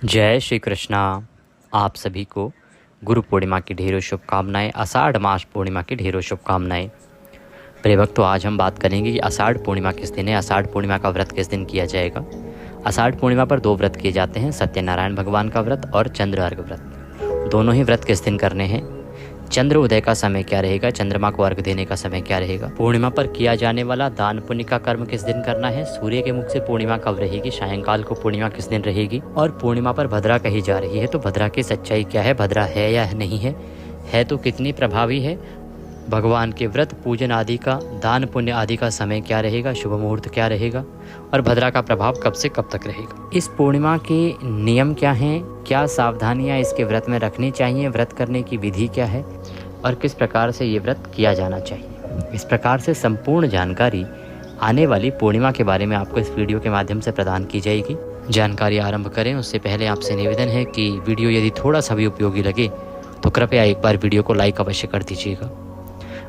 जय श्री कृष्णा। आप सभी को गुरु पूर्णिमा की ढेरों शुभकामनाएं, आषाढ़ मास पूर्णिमा की ढेरों शुभकामनाएं। प्रिय भक्तों, आज हम बात करेंगे कि आषाढ़ पूर्णिमा किस दिन है, आषाढ़ पूर्णिमा का व्रत किस दिन किया जाएगा। आषाढ़ पूर्णिमा पर दो व्रत किए जाते हैं, सत्यनारायण भगवान का व्रत और चंद्र अर्घ व्रत। दोनों ही व्रत किस दिन करने हैं, चंद्र उदय का समय क्या रहेगा, चंद्रमा को अर्घ देने का समय क्या रहेगा, पूर्णिमा पर किया जाने वाला दान पुण्य का कर्म किस दिन करना है, सूर्य के मुख से पूर्णिमा कब रहेगी, सायंकाल को पूर्णिमा किस दिन रहेगी, और पूर्णिमा पर भद्रा कही जा रही है तो भद्रा की सच्चाई क्या है, भद्रा है या नहीं है तो कितनी प्रभावी है, भगवान के व्रत पूजन आदि का, दान पुण्य आदि का समय क्या रहेगा, शुभ मुहूर्त क्या रहेगा, और भद्रा का प्रभाव कब से कब तक रहेगा। इस पूर्णिमा के नियम क्या हैं, क्या सावधानियां इसके व्रत में रखनी चाहिए, व्रत करने की विधि क्या है और किस प्रकार से ये व्रत किया जाना चाहिए। इस प्रकार से संपूर्ण जानकारी आने वाली पूर्णिमा के बारे में आपको इस वीडियो के माध्यम से प्रदान की जाएगी। जानकारी आरंभ करें उससे पहले आपसे निवेदन है कि वीडियो यदि थोड़ा सा भी उपयोगी लगे तो कृपया एक बार वीडियो को लाइक अवश्य कर दीजिएगा।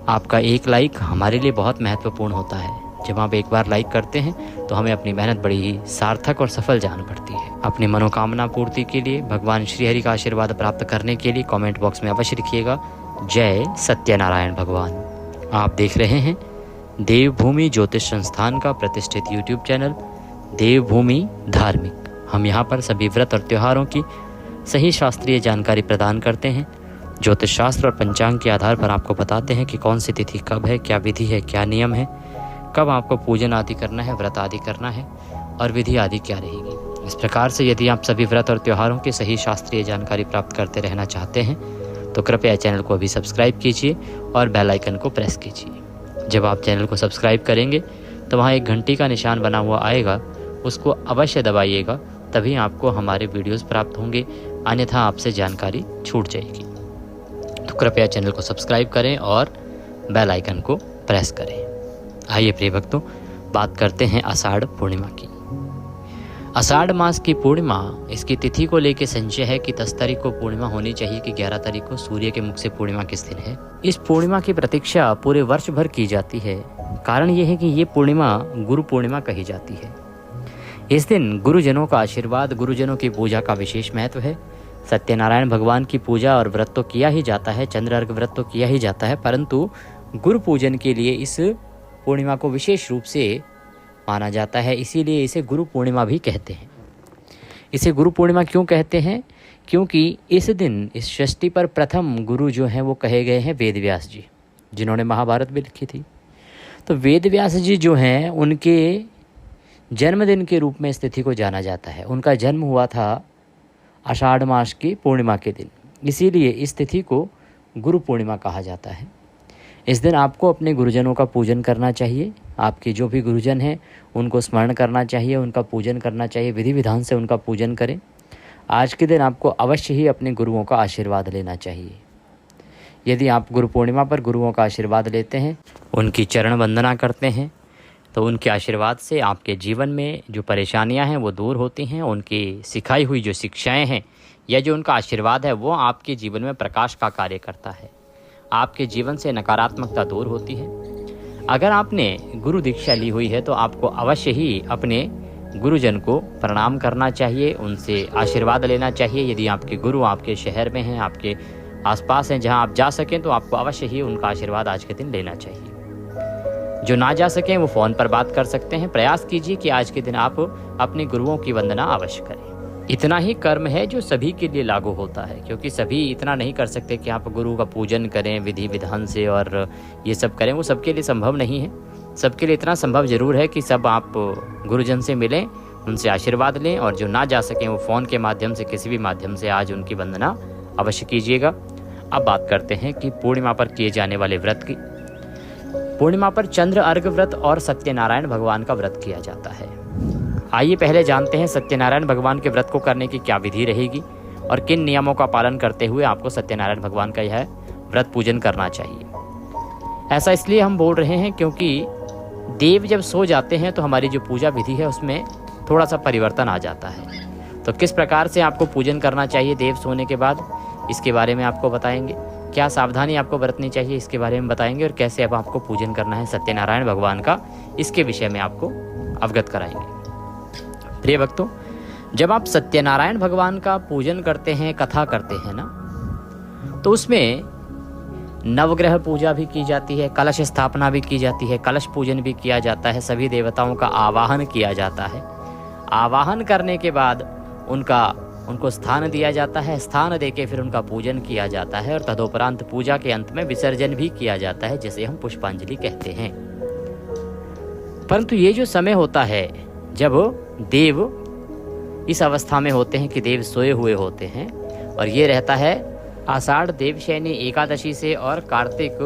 आपका एक लाइक हमारे लिए बहुत महत्वपूर्ण होता है। जब आप एक बार लाइक करते हैं तो हमें अपनी मेहनत बड़ी ही सार्थक और सफल जान पड़ती है। अपनी मनोकामना पूर्ति के लिए, भगवान श्री हरि का आशीर्वाद प्राप्त करने के लिए कमेंट बॉक्स में अवश्य लिखिएगा जय सत्यनारायण भगवान। आप देख रहे हैं देवभूमि ज्योतिष संस्थान का प्रतिष्ठित यूट्यूब चैनल देवभूमि धार्मिक। हम यहाँ पर सभी व्रत और त्योहारों की सही शास्त्रीय जानकारी प्रदान करते हैं। ज्योतिष शास्त्र और पंचांग के आधार पर आपको बताते हैं कि कौन सी तिथि कब है, क्या विधि है, क्या नियम है, कब आपको पूजन आदि करना है, व्रत आदि करना है और विधि आदि क्या रहेगी। इस प्रकार से यदि आप सभी व्रत और त्योहारों की सही शास्त्रीय जानकारी प्राप्त करते रहना चाहते हैं तो कृपया चैनल को अभी सब्सक्राइब कीजिए और बेल आइकन को प्रेस कीजिए। जब आप चैनल को सब्सक्राइब करेंगे तो वहाँ एक घंटी का निशान बना हुआ आएगा, उसको अवश्य दबाइएगा, तभी आपको हमारे वीडियोस प्राप्त होंगे, अन्यथा आपसे जानकारी छूट जाएगी। तो कृपया चैनल को सब्सक्राइब करें और बेल आइकन को प्रेस करें। आइए प्रिय भक्तों, बात करते हैं आषाढ़ पूर्णिमा की। आषाढ़ मास की पूर्णिमा, इसकी तिथि को लेकर संशय है कि 10 तारीख को पूर्णिमा होनी चाहिए कि 11 तारीख को। सूर्य के मुख से पूर्णिमा किस दिन है। इस पूर्णिमा की प्रतीक्षा पूरे वर्ष भर की जाती है। कारण यह है कि ये पूर्णिमा गुरु पूर्णिमा कही जाती है। इस दिन गुरुजनों का आशीर्वाद, गुरुजनों की पूजा का विशेष महत्व है। सत्यनारायण भगवान की पूजा और व्रत तो किया ही जाता है, चंद्र अर्घ व्रत तो किया ही जाता है, परंतु गुरु पूजन के लिए इस पूर्णिमा को विशेष रूप से माना जाता है, इसीलिए इसे गुरु पूर्णिमा भी कहते हैं। इसे गुरु पूर्णिमा क्यों कहते हैं, क्योंकि इस दिन, इस षष्ठी पर प्रथम गुरु जो हैं वो कहे गए हैं वेदव्यास जी, जिन्होंने महाभारत भी लिखी थी। तो वेदव्यास जी जो हैं उनके जन्मदिन के रूप में इस तिथि को जाना जाता है। उनका जन्म हुआ था आषाढ़ मास की पूर्णिमा के दिन, इसीलिए इस तिथि को गुरु पूर्णिमा कहा जाता है। इस दिन आपको अपने गुरुजनों का पूजन करना चाहिए। आपके जो भी गुरुजन हैं उनको स्मरण करना चाहिए, उनका पूजन करना चाहिए, विधि विधान से उनका पूजन करें। आज के दिन आपको अवश्य ही अपने गुरुओं का आशीर्वाद लेना चाहिए। यदि आप गुरु पूर्णिमा पर गुरुओं का आशीर्वाद लेते हैं, उनकी चरण वंदना करते हैं, तो उनके आशीर्वाद से आपके जीवन में जो परेशानियां हैं वो दूर होती हैं। उनकी सिखाई हुई जो शिक्षाएं हैं या जो उनका आशीर्वाद है वो आपके जीवन में प्रकाश का कार्य करता है। आपके जीवन से नकारात्मकता दूर होती है। अगर आपने गुरु दीक्षा ली हुई है तो आपको अवश्य ही अपने गुरुजन को प्रणाम करना चाहिए, उनसे आशीर्वाद लेना चाहिए। यदि आपके गुरु आपके शहर में हैं, आपके आसपास हैं, जहां आप जा सकें तो आपको अवश्य ही उनका आशीर्वाद आज के दिन लेना चाहिए। जो ना जा सकें वो फ़ोन पर बात कर सकते हैं। प्रयास कीजिए कि आज के दिन आप अपने गुरुओं की वंदना अवश्य करें। इतना ही कर्म है जो सभी के लिए लागू होता है, क्योंकि सभी इतना नहीं कर सकते कि आप गुरु का पूजन करें विधि विधान से और ये सब करें, वो सबके लिए संभव नहीं है। सबके लिए इतना संभव जरूर है कि सब आप गुरुजन से मिलें, उनसे आशीर्वाद लें, और जो ना जा सकें वो फ़ोन के माध्यम से, किसी भी माध्यम से आज उनकी वंदना अवश्य कीजिएगा। अब बात करते हैं कि पूर्णिमा पर किए जाने वाले व्रत की। पूर्णिमा पर चंद्र अर्घ व्रत और सत्यनारायण भगवान का व्रत किया जाता है। आइए पहले जानते हैं सत्यनारायण भगवान के व्रत को करने की क्या विधि रहेगी और किन नियमों का पालन करते हुए आपको सत्यनारायण भगवान का यह व्रत पूजन करना चाहिए। ऐसा इसलिए हम बोल रहे हैं क्योंकि देव जब सो जाते हैं तो हमारी जो पूजा विधि है उसमें थोड़ा सा परिवर्तन आ जाता है। तो किस प्रकार से आपको पूजन करना चाहिए देव सोने के बाद, इसके बारे में आपको बताएंगे। क्या सावधानी आपको बरतनी चाहिए इसके बारे में बताएंगे, और कैसे अब आपको पूजन करना है सत्यनारायण भगवान का, इसके विषय में आपको अवगत कराएंगे। प्रिय भक्तों, जब आप सत्यनारायण भगवान का पूजन करते हैं, कथा करते हैं ना, तो उसमें नवग्रह पूजा भी की जाती है, कलश स्थापना भी की जाती है, कलश पूजन भी किया जाता है, सभी देवताओं का आवाहन किया जाता है। आवाहन करने के बाद उनको स्थान दिया जाता है, स्थान देके फिर उनका पूजन किया जाता है और तदोपरांत पूजा के अंत में विसर्जन भी किया जाता है, जिसे हम पुष्पांजलि कहते हैं। परंतु ये जो समय होता है जब देव इस अवस्था में होते हैं कि देव सोए हुए होते हैं, और ये रहता है आषाढ़ देवशयनी एकादशी से और कार्तिक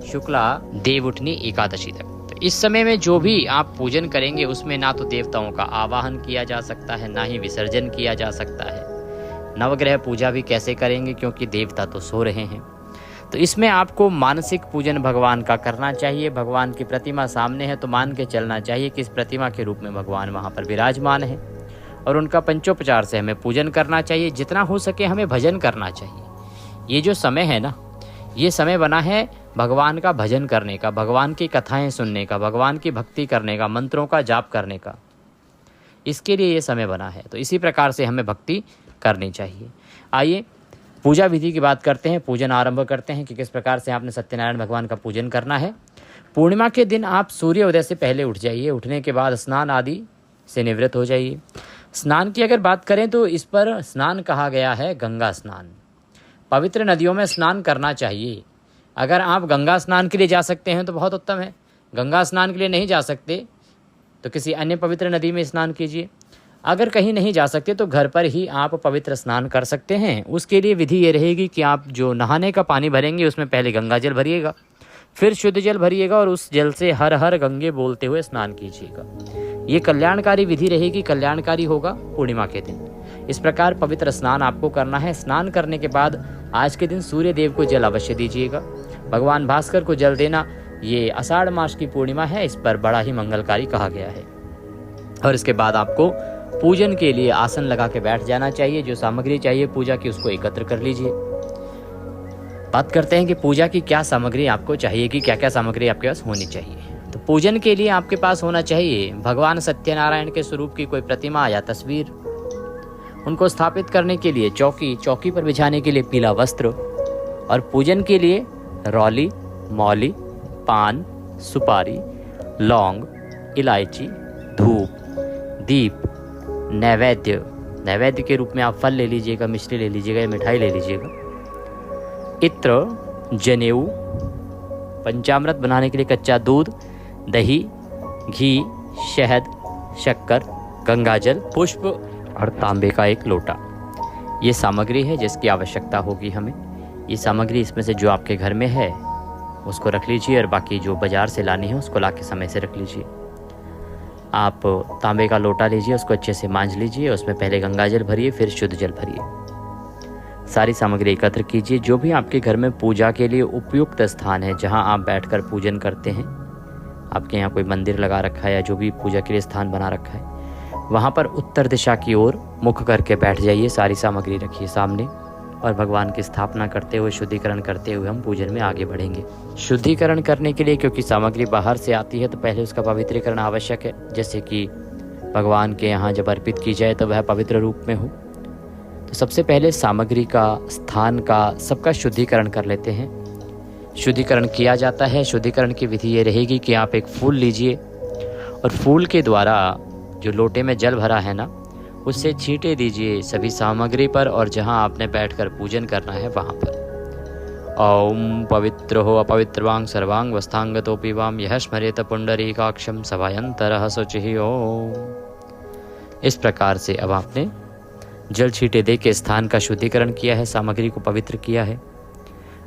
शुक्ला देवउठनी एकादशी तक। तो इस समय में जो भी आप पूजन करेंगे उसमें ना तो देवताओं का आवाहन किया जा सकता है, ना ही विसर्जन किया जा सकता है। नवग्रह पूजा भी कैसे करेंगे, क्योंकि देवता तो सो रहे हैं। तो इसमें आपको मानसिक पूजन भगवान का करना चाहिए। भगवान की प्रतिमा सामने है तो मान के चलना चाहिए कि इस प्रतिमा के रूप में भगवान वहाँ पर विराजमान है, और उनका पंचोपचार से हमें पूजन करना चाहिए। जितना हो सके हमें भजन करना चाहिए। ये जो समय है ना, ये समय बना है भगवान का भजन करने का, भगवान की कथाएं सुनने का, भगवान की भक्ति करने का, मंत्रों का जाप करने का, इसके लिए ये समय बना है। तो इसी प्रकार से हमें भक्ति करनी चाहिए। आइए पूजा विधि की बात करते हैं, पूजन आरंभ करते हैं कि किस प्रकार से आपने सत्यनारायण भगवान का पूजन करना है। पूर्णिमा के दिन आप सूर्योदय से पहले उठ जाइए। उठने के बाद स्नान आदि से निवृत्त हो जाइए। स्नान की अगर बात करें तो इस पर स्नान कहा गया है गंगा स्नान। पवित्र नदियों में स्नान करना चाहिए। अगर आप गंगा स्नान के लिए जा सकते हैं तो बहुत उत्तम है। गंगा स्नान के लिए नहीं जा सकते तो किसी अन्य पवित्र नदी में स्नान कीजिए। अगर कहीं नहीं जा सकते तो घर पर ही आप पवित्र स्नान कर सकते हैं। उसके लिए विधि ये रहेगी कि आप जो नहाने का पानी भरेंगे उसमें पहले गंगा जल भरिएगा, फिर शुद्ध जल भरिएगा और उस जल से हर हर गंगे बोलते हुए स्नान कीजिएगा। ये कल्याणकारी विधि रहेगी, कल्याणकारी होगा पूर्णिमा के दिन। इस प्रकार पवित्र स्नान आपको करना है। स्नान करने के बाद आज के दिन सूर्य देव को जल अवश्य दीजिएगा। भगवान भास्कर को जल देना ये आषाढ़ मास की पूर्णिमा है, इस पर बड़ा ही मंगलकारी कहा गया है। और इसके बाद आपको पूजन के लिए आसन लगा के बैठ जाना चाहिए। जो सामग्री चाहिए पूजा की उसको एकत्र कर लीजिए। बात करते हैं कि पूजा की क्या सामग्री आपको चाहिए, कि क्या क्या सामग्री आपके पास होनी चाहिए। तो पूजन के लिए आपके पास होना चाहिए भगवान सत्यनारायण के स्वरूप की कोई प्रतिमा या तस्वीर। उनको स्थापित करने के लिए चौकी पर बिछाने के लिए पीला वस्त्र, और पूजन के लिए रौली, मौली, पान, सुपारी, लौंग, इलायची, धूप, दीप, नैवेद्य के रूप में आप फल ले लीजिएगा, मिश्री ले लीजिएगा या मिठाई ले लीजिएगा, इत्र, जनेऊ, पंचामृत बनाने के लिए कच्चा दूध, दही, घी, शहद, शक्कर, गंगाजल, पुष्प और तांबे का एक लोटा। ये सामग्री है जिसकी आवश्यकता होगी हमें। ये सामग्री इसमें से जो आपके घर में है उसको रख लीजिए, और बाकी जो बाज़ार से लानी है उसको ला के समय से रख लीजिए। आप तांबे का लोटा लीजिए, उसको अच्छे से मांझ लीजिए, उसमें पहले गंगाजल भरिए, फिर शुद्ध जल भरिए। सारी सामग्री एकत्र कीजिए। जो भी आपके घर में पूजा के लिए उपयुक्त स्थान है, जहां आप बैठकर पूजन करते हैं, आपके यहाँ कोई मंदिर लगा रखा है या जो भी पूजा के लिए स्थान बना रखा है, वहाँ पर उत्तर दिशा की ओर मुख करके बैठ जाइए। सारी सामग्री रखिए सामने और भगवान की स्थापना करते हुए, शुद्धिकरण करते हुए हम पूजन में आगे बढ़ेंगे। शुद्धिकरण करने के लिए, क्योंकि सामग्री बाहर से आती है, तो पहले उसका पवित्रीकरण आवश्यक है। जैसे कि भगवान के यहाँ जब अर्पित की जाए तो वह पवित्र रूप में हो। तो सबसे पहले सामग्री का, स्थान का, सबका शुद्धिकरण कर लेते हैं। शुद्धिकरण किया जाता है। शुद्धिकरण की विधि ये रहेगी कि आप एक फूल लीजिए और फूल के द्वारा जो लोटे में जल भरा है ना, उससे छींटे दीजिए सभी सामग्री पर, और जहां आपने बैठकर पूजन करना है वहां पर। ओम पवित्र हो अपवित्रवांग सर्वांग वस्तांगतोपि वाम यह स्मरेत पुंडरीकाक्षम सभायंतरः शुचिः ओम। इस प्रकार से अब आपने जल छींटे दे के स्थान का शुद्धिकरण किया है, सामग्री को पवित्र किया है।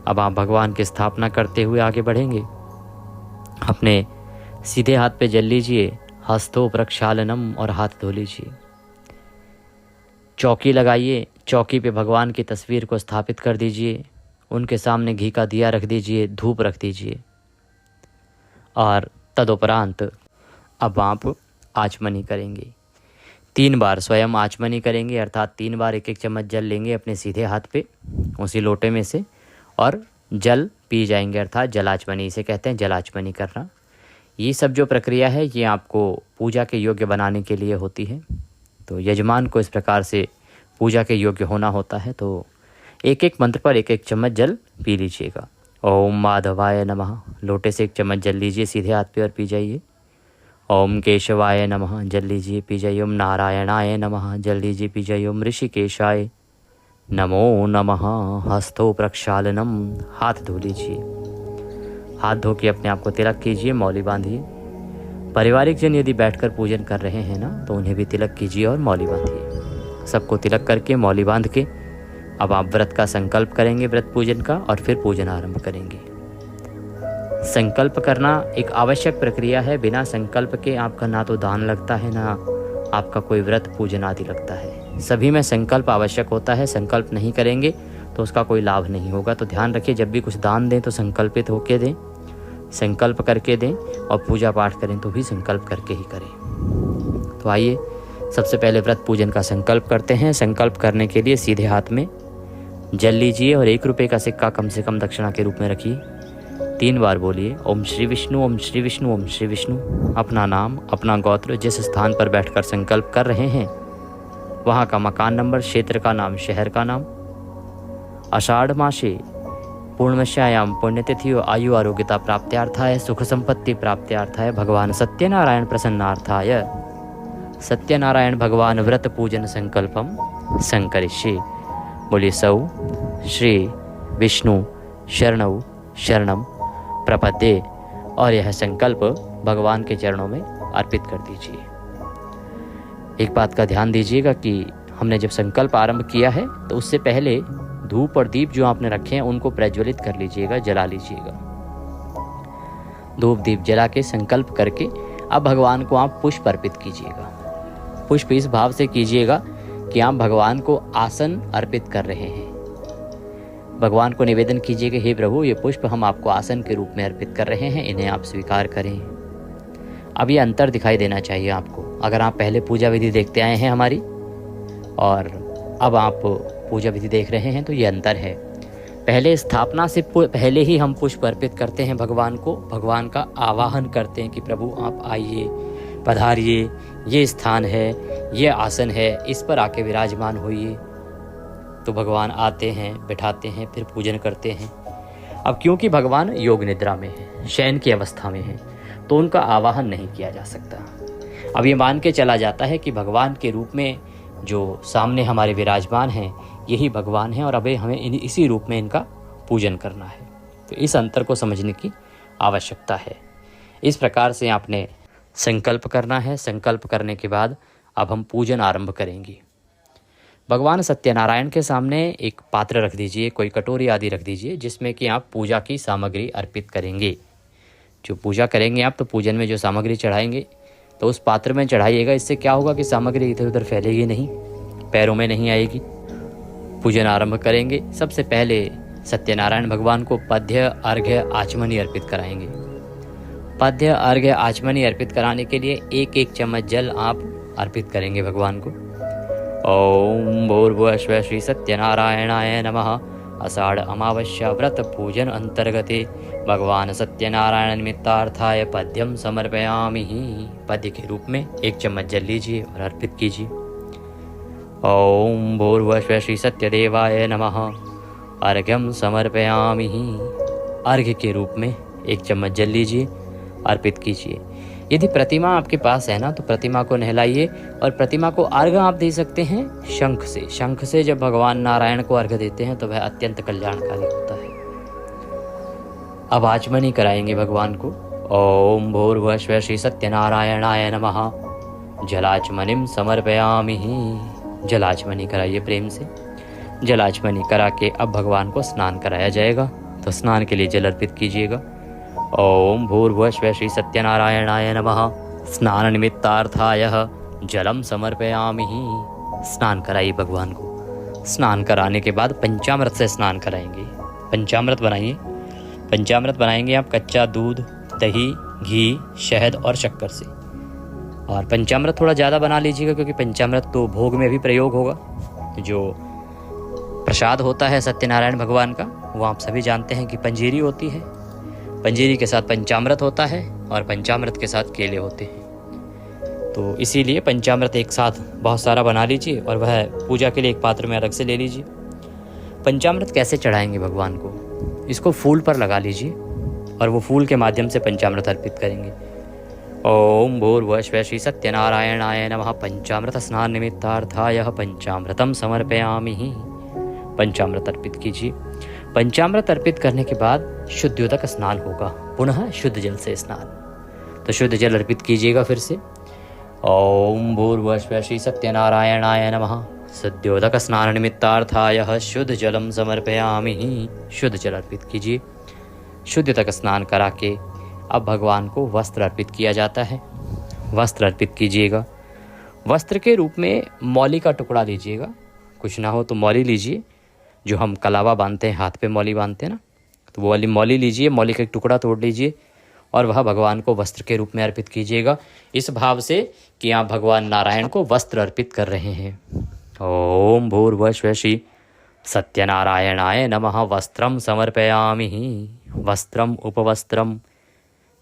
अब आप भगवान की स्थापना करते हुए आगे बढ़ेंगे। अपने सीधे हाथ पे जल लीजिए, हस्तो प्रक्षालनम, और हाथ धो लीजिए। चौकी लगाइए, चौकी पे भगवान की तस्वीर को स्थापित कर दीजिए। उनके सामने घी का दिया रख दीजिए, धूप रख दीजिए, और तदुपरांत अब आप आचमनी करेंगे। 3 बार स्वयं आचमनी करेंगे, अर्थात 3 बार 1-1 चम्मच जल लेंगे अपने सीधे हाथ पे उसी लोटे में से, और जल पी जाएंगे, अर्थात जलाचमनी इसे कहते हैं, जलाचमनी करना। ये सब जो प्रक्रिया है ये आपको पूजा के योग्य बनाने के लिए होती है। तो यजमान को इस प्रकार से पूजा के योग्य होना होता है। तो एक एक मंत्र पर एक एक चम्मच जल पी लीजिएगा। ओम माधवाय नमः, लोटे से एक चम्मच जल लीजिए, सीधे हाथ पे और पी जाइए। ओम केशवाय नमः, जल लीजिए, पी जाइए। ओम नारायणाय नमः, जल लीजिए, पी जाइए। ओम ऋषिकेशाय नमो नमः, हस्तो प्रक्षालनम, हाथ धो लीजिए। हाथ धो के अपने आप को तिलक कीजिए, मौली बांधिए। पारिवारिक जन यदि बैठकर पूजन कर रहे हैं ना, तो उन्हें भी तिलक कीजिए और मौली बांधिए। सबको तिलक करके मौली बांध के अब आप व्रत का संकल्प करेंगे, व्रत पूजन का, और फिर पूजन आरंभ करेंगे। संकल्प करना एक आवश्यक प्रक्रिया है। बिना संकल्प के आपका ना तो दान लगता है, ना आपका कोई व्रत पूजन आदि लगता है। सभी में संकल्प आवश्यक होता है। संकल्प नहीं करेंगे तो उसका कोई लाभ नहीं होगा। तो ध्यान रखिए, जब भी कुछ दान दें तो संकल्पित होकर दें, संकल्प करके दें, और पूजा पाठ करें तो भी संकल्प करके ही करें। तो आइए सबसे पहले व्रत पूजन का संकल्प करते हैं। संकल्प करने के लिए सीधे हाथ में जल लीजिए और 1 रुपये का सिक्का कम से कम दक्षिणा के रूप में रखिए। 3 बार बोलिए ओम श्री विष्णु, ओम श्री विष्णु, ओम श्री विष्णु। अपना नाम, अपना गोत्र, जिस स्थान पर बैठकर संकल्प कर रहे हैं वहाँ का मकान नंबर, क्षेत्र का नाम, शहर का नाम। आषाढ़ मासे पूर्णमस्यायाम पुण्यतिथि आयु आरोग्यता प्राप्त्यार्थाय, सुख संपत्ति प्राप्त्यार्थाय, भगवान सत्यनारायण प्रसन्नार्थाय, सत्यनारायण भगवान व्रत पूजन संकल्पम संकरिष्ये। बोलिए सौ श्री विष्णु शरणौ शरणम प्रपद्ये, और यह संकल्प भगवान के चरणों में अर्पित कर दीजिए। एक बात का ध्यान दीजिएगा कि हमने जब संकल्प आरंभ किया है तो उससे पहले धूप और दीप जो आपने रखे हैं उनको प्रज्वलित कर लीजिएगा, जला लीजिएगा। धूप दीप जला के संकल्प करके अब भगवान को आप पुष्प अर्पित कीजिएगा। पुष्प इस भाव से कीजिएगा कि आप भगवान को आसन अर्पित कर रहे हैं। भगवान को निवेदन कीजिए कि हे प्रभु, ये पुष्प हम आपको आसन के रूप में अर्पित कर रहे हैं, इन्हें आप स्वीकार करें। अब ये अंतर दिखाई देना चाहिए आपको। अगर आप पहले पूजा विधि देखते आए हैं हमारी और अब आप पूजा विधि देख रहे हैं तो ये अंतर है। पहले स्थापना से पहले ही हम पुष्प अर्पित करते हैं भगवान को, भगवान का आवाहन करते हैं कि प्रभु आप आइए, पधारिए, ये स्थान है, ये आसन है, इस पर आके विराजमान होइए। तो भगवान आते हैं, बिठाते हैं, फिर पूजन करते हैं। अब क्योंकि भगवान योग निद्रा में है, शयन की अवस्था में है, तो उनका आवाहन नहीं किया जा सकता। अब ये मान के चला जाता है कि भगवान के रूप में जो सामने हमारे विराजमान हैं यही भगवान हैं और अब हमें इसी रूप में इनका पूजन करना है। तो इस अंतर को समझने की आवश्यकता है। इस प्रकार से आपने संकल्प करना है। संकल्प करने के बाद अब हम पूजन आरंभ करेंगे। भगवान सत्यनारायण के सामने एक पात्र रख दीजिए, कोई कटोरी आदि रख दीजिए, जिसमें कि आप पूजा की सामग्री अर्पित करेंगे। जो पूजा करेंगे आप, तो पूजन में जो सामग्री चढ़ाएंगे तो उस पात्र में चढ़ाइएगा। इससे क्या होगा कि सामग्री इधर उधर फैलेगी नहीं, पैरों में नहीं आएगी। पूजन आरंभ करेंगे। सबसे पहले सत्यनारायण भगवान को पद्य, अर्घ्य, आचमनी अर्पित कराएंगे। पद्य, अर्घ्य, आचमनी अर्पित कराने के लिए 1-1 चम्मच जल आप अर्पित करेंगे भगवान को। ओम भूर्भुवः स्वः श्री सत्यनारायणाय नमः। आषाढ़ अमावस्या व्रत पूजन अंतर्गते भगवान सत्यनारायण निमित्तार्थाय पद्यम समर्पयामि। पद्य के रूप में 1 चम्मच जल लीजिए और अर्पित कीजिए। ओम भूर्भुवः स्वः श्री सत्यदेवाय नमः। अर्घ्यम समर्पयामि। अर्घ्य के रूप में 1 चम्मच जल लीजिए, अर्पित कीजिए। यदि प्रतिमा आपके पास है ना, तो प्रतिमा को नहलाइए और प्रतिमा को अर्घ्य आप दे सकते हैं शंख से। शंख से जब भगवान नारायण को अर्घ्य देते हैं तो वह अत्यंत कल्याणकारी होता है। अब आचमनी कराएंगे भगवान को। ओम भूर्भुवः स्वः श्री सत्यनारायणाय नमः। जलाचमनिम समर्पयामि। जलाचमनी कराइए प्रेम से। जलाचमनी करा के अब भगवान को स्नान कराया जाएगा। तो स्नान के लिए जल अर्पित कीजिएगा। ओम भूर्भुवः स्वः श्री सत्यनारायणाय नमः। स्नान निमित्तार्थाय जलम समर्पयामि। स्नान कराइए भगवान को। स्नान कराने के बाद पंचामृत से स्नान कराएंगे। पंचामृत बनाइए। पंचामृत बनाएंगे आप कच्चा दूध, दही, घी, शहद और शक्कर से। और पंचामृत थोड़ा ज़्यादा बना लीजिएगा, क्योंकि पंचामृत तो भोग में भी प्रयोग होगा। जो प्रसाद होता है सत्यनारायण भगवान का, वो आप सभी जानते हैं कि पंजीरी होती है। पंजीरी के साथ पंचामृत होता है और पंचामृत के साथ केले होते हैं। तो इसीलिए पंचामृत एक साथ बहुत सारा बना लीजिए और वह पूजा के लिए एक पात्र में अलग से ले लीजिए। पंचामृत कैसे चढ़ाएंगे भगवान को? इसको फूल पर लगा लीजिए और वो फूल के माध्यम से पंचामृत अर्पित करेंगे। ओम भूर्भुवः श्री सत्यनारायणाय नमः। पंचामृत स्नान निमित्तार्थाय पंचामृतम समर्पयामि। पंचामृत अर्पित कीजिए। पंचामृत अर्पित करने के बाद शुद्धोदक स्नान होगा, पुनः शुद्ध जल से स्नान। तो शुद्ध जल अर्पित कीजिएगा फिर से। ओम भूर्भुवः श्री सत्यनारायणाय नमः। शुद्धोदक स्नान निमित्तार्थाय शुद्ध जलम समर्पयामि। शुद्ध जल अर्पित कीजिए। शुद्ध तक स्नान करा के अब भगवान को वस्त्र अर्पित किया जाता है। वस्त्र अर्पित कीजिएगा। वस्त्र के रूप में मौली का टुकड़ा लीजिएगा, कुछ ना हो तो मौली लीजिए, जो हम कलावा बांधते हैं, हाथ पे मौली बांधते हैं ना, तो वो वाली मौली लीजिए। मौली का एक टुकड़ा तोड़ लीजिए और वह भगवान को वस्त्र के रूप में अर्पित कीजिएगा, इस भाव से कि आप भगवान नारायण को वस्त्र अर्पित कर रहे हैं। ओम भूर्भुवः श्री सत्यनारायणाय नमः। वस्त्रम समर्पयामि। वस्त्रम उपवस्त्रम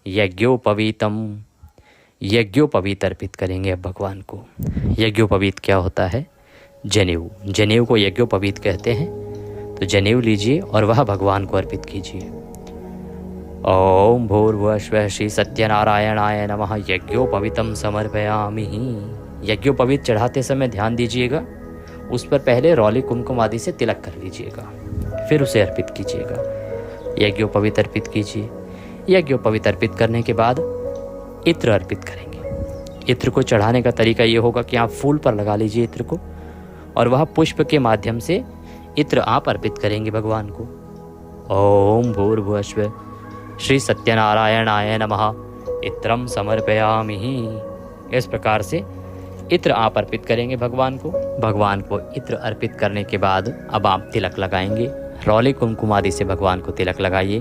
यज्ञोपवीतम। यज्ञोपवीत अर्पित करेंगे अब भगवान को। यज्ञोपवीत क्या होता है? जनेऊ। जनेऊ को यज्ञोपवीत कहते हैं। तो जनेऊ लीजिए और वह भगवान को अर्पित कीजिए। ओम भूर्भुवः श्री सत्यनारायणाय नमः। यज्ञोपवीतम समर्पयामि। यज्ञोपवीत चढ़ाते समय ध्यान दीजिएगा, उस पर पहले रौली कुमकुम आदि से तिलक कर लीजिएगा, फिर उसे अर्पित कीजिएगा। यज्ञोपवीत अर्पित कीजिए। यज्ञोपवीत अर्पित करने के बाद इत्र अर्पित करेंगे। इत्र को चढ़ाने का तरीका ये होगा कि आप फूल पर लगा लीजिए इत्र को, और वह पुष्प के माध्यम से इत्र आप अर्पित करेंगे भगवान को। ओम भूर्भुवः श्री सत्यनारायणाय नमः। इत्रम समर्पयामि। इस प्रकार से इत्र आप अर्पित करेंगे भगवान को। भगवान को इत्र अर्पित करने के बाद अब आप तिलक लगाएंगे। रौली कुमकुम आदि से भगवान को तिलक लगाइए।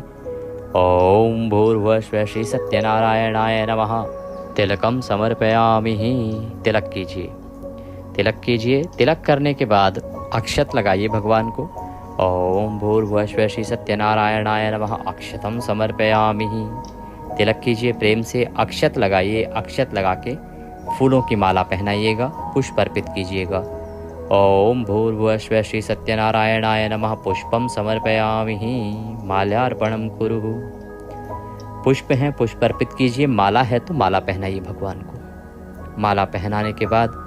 ओम भूर्भुवः श्री सत्यनारायणाय नमः। तिलकम समर्पयामि। तिलक कीजिए। तिलक कीजिए। तिलक करने के बाद अक्षत लगाइए भगवान को। ओम भूर्भुवः श्री सत्यनारायणाय नमः। अक्षतम समर्पयामि। तिलक कीजिए, प्रेम से अक्षत लगाइए। अक्षत लगा के फूलों की माला पहनाइएगा, पुष्प अर्पित कीजिएगा। ओम भूर्भुवः श्री सत्यनारायणाय नमः। पुष्पम समर्पयामि। माल्यार्पणम कुरु। पुष्प हैं, पुष्प अर्पित कीजिए। माला है तो माला पहनाइए भगवान को। माला पहनाने के बाद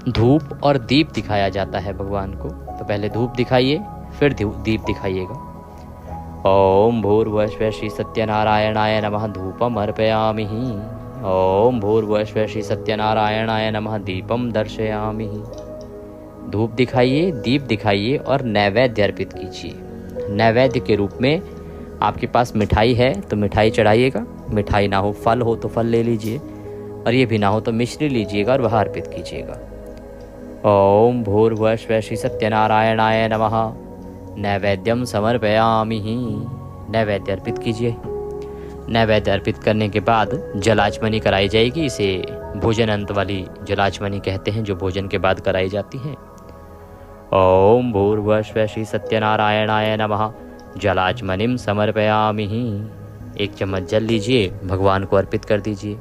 धूप और दीप दिखाया जाता है भगवान को। तो पहले धूप दिखाइए, फिर दीप दिखाइएगा। ओम भूर्भुवः श्री सत्यनारायणाय नमः। धूपम अर्पयामि। ओम भूर्भुवः श्री सत्यनारायणाय नमः। दीपम दर्शयामि। धूप दिखाइए, दीप दिखाइए और नैवेद्य अर्पित कीजिए। नैवेद्य के रूप में आपके पास मिठाई है तो मिठाई चढ़ाइएगा, मिठाई ना हो फल हो तो फल ले लीजिए, और ये भी ना हो तो मिश्री लीजिएगा और वह अर्पित कीजिएगा। ओम भूर्भुवः श्री सत्यनारायणाय नमः। नैवेद्यम समर्पयामि। नैवेद्य अर्पित कीजिए। नैवेद्य अर्पित करने के बाद जलाचमनी कराई जाएगी। इसे भोजन अंत वाली जलाचमनी कहते हैं, जो भोजन के बाद कराई जाती है। ओम भूर्भुवः श्री सत्यनारायणाय नमः। जलाचमनिम समर्पयामि। एक चम्मच जल लीजिए, भगवान को अर्पित कर दीजिए।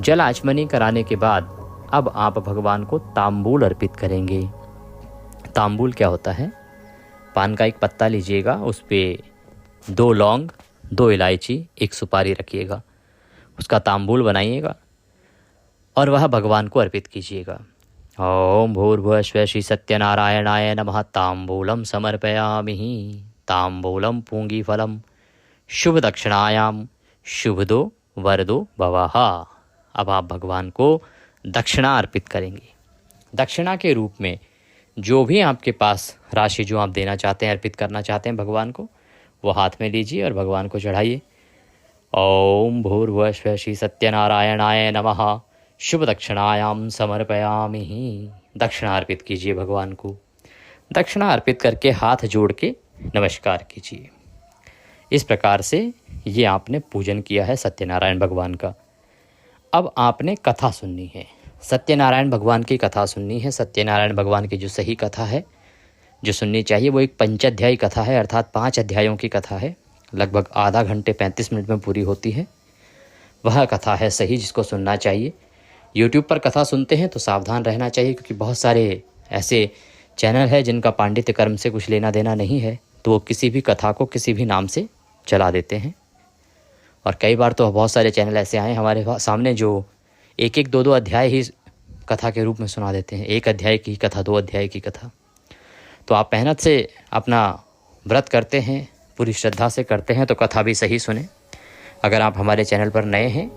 जल आचमनी कराने के बाद अब आप भगवान को तांबूल अर्पित करेंगे। तांबूल क्या होता है? पान का एक पत्ता लीजिएगा, उस पर 2 लौंग, 2 इलायची, 1 सुपारी रखिएगा, उसका तांबूल बनाइएगा और वह भगवान को अर्पित कीजिएगा। ओम भूर्भुवः श्री सत्यनारायणाय नमः। तांबूलम समर्पयामि। तांबूलम पूंगी फलम शुभ दक्षिणायाम शुभदो वरदो भवः। अब आप भगवान को दक्षिणा अर्पित करेंगे। दक्षिणा के रूप में जो भी आपके पास राशि जो आप देना चाहते हैं, अर्पित करना चाहते हैं भगवान को, वो हाथ में लीजिए और भगवान को चढ़ाइए। ओम भूर्भुवः श्री सत्यनारायणाय नमः। शुभ दक्षिणायाम समर्पयामि। दक्षिणा अर्पित कीजिए भगवान को। दक्षिणा अर्पित करके हाथ जोड़ के नमस्कार कीजिए। इस प्रकार से ये आपने पूजन किया है सत्यनारायण भगवान का। अब आपने कथा सुननी है, सत्यनारायण भगवान की कथा सुननी है। सत्यनारायण भगवान की जो सही कथा है, जो सुननी चाहिए, वो एक पंचाध्यायी कथा है, अर्थात 5 अध्यायों की कथा है। लगभग आधा घंटे 35 मिनट में पूरी होती है। वह कथा है सही, जिसको सुनना चाहिए। यूट्यूब पर कथा सुनते हैं तो सावधान रहना चाहिए, क्योंकि बहुत सारे ऐसे चैनल है जिनका पांडित्य कर्म से कुछ लेना देना नहीं है, तो वो किसी भी कथा को किसी भी नाम से चला देते हैं। और कई बार तो बहुत सारे चैनल ऐसे आए हमारे सामने जो एक एक दो दो अध्याय ही कथा के रूप में सुना देते हैं, एक अध्याय की कथा, 2 अध्याय की कथा। तो आप मेहनत से अपना व्रत करते हैं, पूरी श्रद्धा से करते हैं, तो कथा भी सही सुने। अगर आप हमारे चैनल पर नए हैं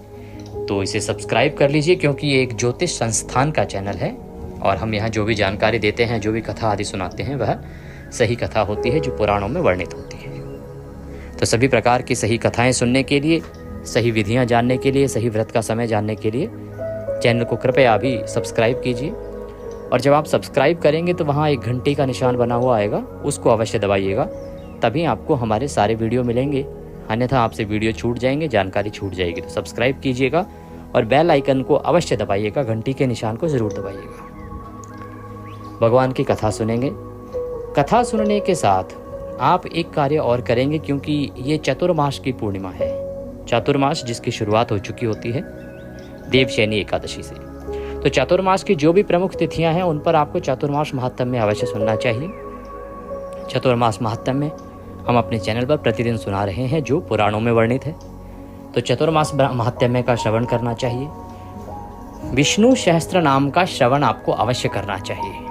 तो इसे सब्सक्राइब कर लीजिए, क्योंकि ये एक ज्योतिष संस्थान का चैनल है और हम यहाँ जो भी जानकारी देते हैं, जो भी कथा आदि सुनाते हैं, वह सही कथा होती है जो पुराणों में वर्णित होती है। तो सभी प्रकार की सही कथाएं सुनने के लिए, सही विधियां जानने के लिए, सही व्रत का समय जानने के लिए चैनल को कृपया अभी सब्सक्राइब कीजिए। और जब आप सब्सक्राइब करेंगे तो वहाँ एक घंटी का निशान बना हुआ आएगा, उसको अवश्य दबाइएगा, तभी आपको हमारे सारे वीडियो मिलेंगे। अन्यथा आपसे वीडियो छूट जाएंगे, जानकारी छूट जाएगी। तो सब्सक्राइब कीजिएगा और बेल आइकन को अवश्य दबाइएगा, घंटी के निशान को ज़रूर दबाइएगा। भगवान की कथा सुनेंगे। कथा सुनने के साथ आप एक कार्य और करेंगे, क्योंकि ये चतुर्मास की पूर्णिमा है। चतुर्मास जिसकी शुरुआत हो चुकी होती है देवशयनी एकादशी से। तो चतुर्मास की जो भी प्रमुख तिथियां हैं उन पर आपको चतुर्मास महात्म्य अवश्य सुनना चाहिए। चतुर्मास महात्म्य हम अपने चैनल पर प्रतिदिन सुना रहे हैं जो पुराणों में वर्णित है। तो चतुर्मास महात्म्य का श्रवण करना चाहिए। विष्णु सहस्त्र नाम का श्रवण आपको अवश्य करना चाहिए।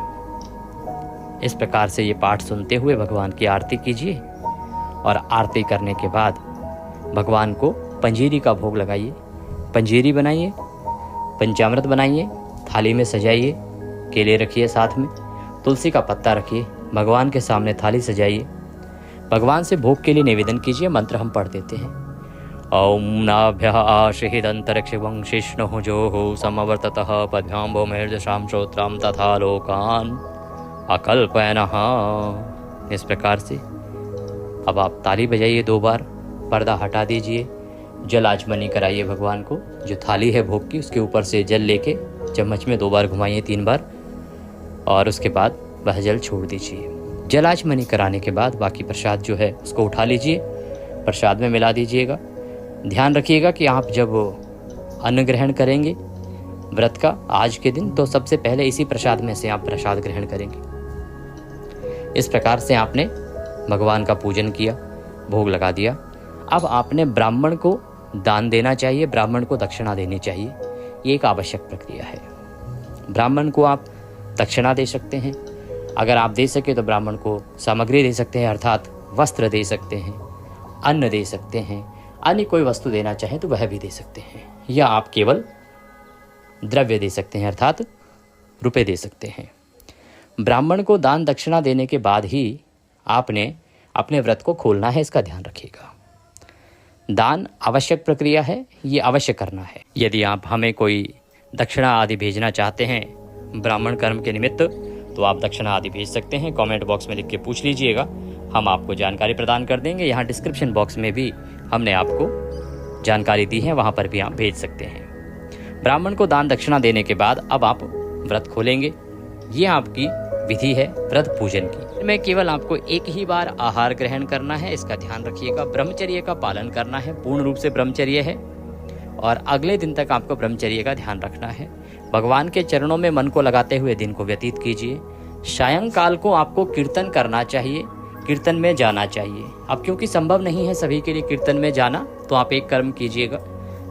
इस प्रकार से ये पाठ सुनते हुए भगवान की आरती कीजिए और आरती करने के बाद भगवान को पंजीरी का भोग लगाइए। पंजीरी बनाइए, पंचामृत बनाइए, थाली में सजाइए, केले रखिए, साथ में तुलसी का पत्ता रखिए, भगवान के सामने थाली सजाइए, भगवान से भोग के लिए निवेदन कीजिए। मंत्र हम पढ़ देते हैं। ओम नाभ्यः आशिहिदन्तरिक्षं शिष्णुः जोः समवर्ततः पद्भ्यां भौमेर्दशां श्रोत्रां तथा लोकान् अकल्पयनः। इस प्रकार से अब आप ताली बजाइए 2 बार, पर्दा हटा दीजिए, जल आचमनी कराइए भगवान को। जो थाली है भोग की, उसके ऊपर से जल लेके चम्मच में 2 बार घुमाइए, 3 बार, और उसके बाद वह जल छोड़ दीजिए। जल आचमनी कराने के बाद बाकी प्रसाद जो है उसको उठा लीजिए, प्रसाद में मिला दीजिएगा। ध्यान रखिएगा कि आप जब अन्न ग्रहण करेंगे व्रत का आज के दिन, तो सबसे पहले इसी प्रसाद में से आप प्रसाद ग्रहण करेंगे। इस प्रकार से आपने भगवान का पूजन किया, भोग लगा दिया। अब आपने ब्राह्मण को दान देना चाहिए, ब्राह्मण को दक्षिणा देनी चाहिए। ये एक आवश्यक प्रक्रिया है। ब्राह्मण को आप दक्षिणा दे सकते हैं, अगर आप दे सके तो ब्राह्मण को सामग्री दे सकते हैं, अर्थात वस्त्र दे सकते हैं, अन्न दे सकते हैं, अन्य कोई वस्तु देना चाहें तो वह भी दे सकते हैं, या आप केवल द्रव्य दे सकते हैं, अर्थात रुपए दे सकते हैं। ब्राह्मण को दान दक्षिणा देने के बाद ही आपने अपने व्रत को खोलना है, इसका ध्यान रखिएगा। दान आवश्यक प्रक्रिया है, ये अवश्य करना है। यदि आप हमें कोई दक्षिणा आदि भेजना चाहते हैं ब्राह्मण कर्म के निमित्त, तो आप दक्षिणा आदि भेज सकते हैं। कमेंट बॉक्स में लिख के पूछ लीजिएगा, हम आपको जानकारी प्रदान कर देंगे। यहाँ डिस्क्रिप्शन बॉक्स में भी हमने आपको जानकारी दी है, वहाँ पर भी आप भेज सकते हैं। ब्राह्मण को दान दक्षिणा देने के बाद अब आप व्रत खोलेंगे। ये आपकी विधि है व्रत पूजन की। में केवल आपको एक ही बार आहार ग्रहण करना है, इसका ध्यान रखिएगा। ब्रह्मचर्य का पालन करना है, पूर्ण रूप से ब्रह्मचर्य है, और अगले दिन तक आपको ब्रह्मचर्य का ध्यान रखना है। भगवान के चरणों में मन को लगाते हुए दिन को व्यतीत कीजिए। सायंकाल को आपको कीर्तन करना चाहिए, कीर्तन में जाना चाहिए। अब क्योंकि संभव नहीं है सभी के लिए कीर्तन में जाना, तो आप एक कर्म कीजिएगा।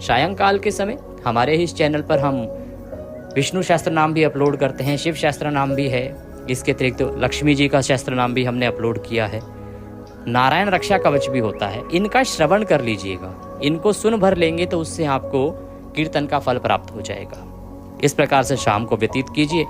सायंकाल के समय हमारे ही इस चैनल पर हम विष्णु शास्त्र नाम भी अपलोड करते हैं, शिव शास्त्र नाम भी है, इसके अतिरिक्त लक्ष्मी जी का शास्त्र नाम भी हमने अपलोड किया है, नारायण रक्षा कवच भी होता है। इनका श्रवण कर लीजिएगा, इनको सुन भर लेंगे तो उससे आपको कीर्तन का फल प्राप्त हो जाएगा। इस प्रकार से शाम को व्यतीत कीजिए।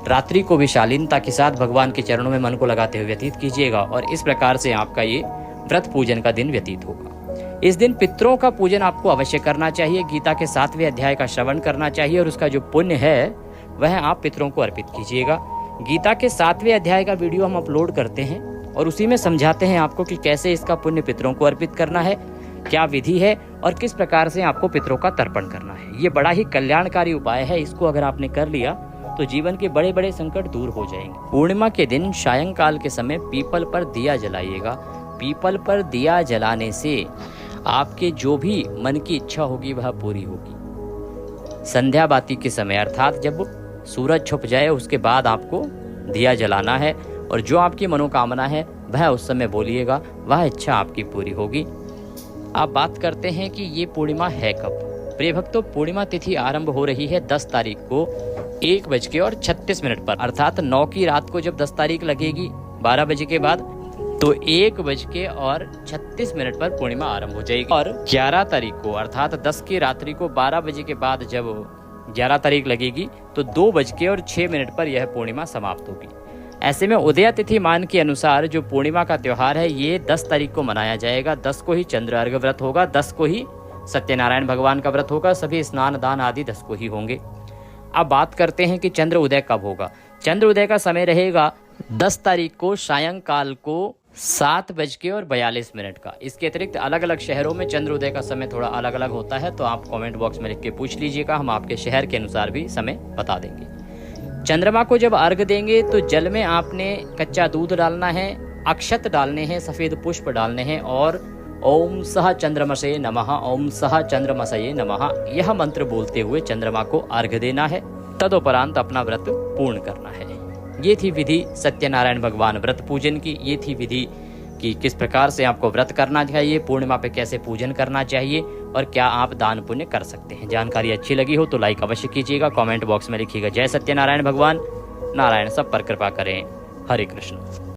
रात्रि को भी शालीनता के साथ भगवान के चरणों में मन को लगाते हुए व्यतीत कीजिएगा, और इस प्रकार से आपका ये व्रत पूजन का दिन व्यतीत होगा। इस दिन पितरों का पूजन आपको अवश्य करना चाहिए। गीता के 7वें अध्याय का श्रवण करना चाहिए, और उसका जो पुण्य है वह आप पितरों को अर्पित कीजिएगा। गीता के 7वें अध्याय का वीडियो हम अपलोड करते हैं, और उसी में समझाते हैं आपको कि कैसे इसका पुण्य पितरों को अर्पित करना है, क्या विधि है, और किस प्रकार से आपको पितरों का तर्पण करना है। ये बड़ा ही कल्याणकारी उपाय है। इसको अगर आपने कर लिया तो जीवन के बड़े बड़े संकट दूर हो जाएंगे। पूर्णिमा के दिन सायंकाल के समय पीपल पर दिया जलाइएगा। पीपल पर दिया जलाने से आपके जो भी मन की इच्छा होगी वह पूरी होगी। संध्या बाती के समय अर्थात जब सूरज छुप जाए उसके बाद आपको दिया जलाना है और जो आपकी मनोकामना है वह उस समय बोलिएगा, वह इच्छा आपकी पूरी होगी। आप बात करते हैं कि ये पूर्णिमा है कब। प्रिय भक्तों, पूर्णिमा तिथि आरंभ हो रही है 10 तारीख को 1:36 पर, अर्थात 9 की रात को जब 10 तारीख लगेगी 12 बजे के बाद, तो 1:36 पर पूर्णिमा आरंभ हो जाएगी। और 11 तारीख को अर्थात 10 की रात्रि को 12 बजे के बाद जब 11 तारीख लगेगी तो 2:06 पर यह पूर्णिमा समाप्त होगी। ऐसे में उदया तिथि मान के अनुसार जो पूर्णिमा का त्योहार है ये 10 तारीख को मनाया जाएगा। 10 को ही चंद्र अर्घ्य व्रत होगा, 10 को ही सत्यनारायण भगवान का व्रत होगा, सभी स्नान दान आदि 10 को ही होंगे। अब बात करते हैं कि चंद्र उदय कब होगा। चंद्र उदय का समय रहेगा 10 तारीख को सायंकाल को 7:42 का। इसके अतिरिक्त अलग अलग शहरों में चंद्र उदय का समय थोड़ा अलग अलग होता है, तो आप कमेंट बॉक्स में लिख के पूछ लीजिएगा, हम आपके शहर के अनुसार भी समय बता देंगे। चंद्रमा को जब अर्घ देंगे तो जल में आपने कच्चा दूध डालना है, अक्षत डालने हैं, सफेद पुष्प डालने हैं और ओम सह चंद्रमसे नमः, ओम सह चंद्रमसये नमः यह मंत्र बोलते हुए चंद्रमा को अर्घ देना है। तदुपरांत अपना व्रत पूर्ण करना है। ये थी विधि सत्यनारायण भगवान व्रत पूजन की। ये थी विधि कि किस प्रकार से आपको व्रत करना चाहिए, पूर्णिमा पे कैसे पूजन करना चाहिए और क्या आप दान पुण्य कर सकते हैं। जानकारी अच्छी लगी हो तो लाइक अवश्य कीजिएगा, कमेंट बॉक्स में लिखिएगा जय सत्यनारायण भगवान। नारायण सब पर कृपा करें। हरे कृष्ण।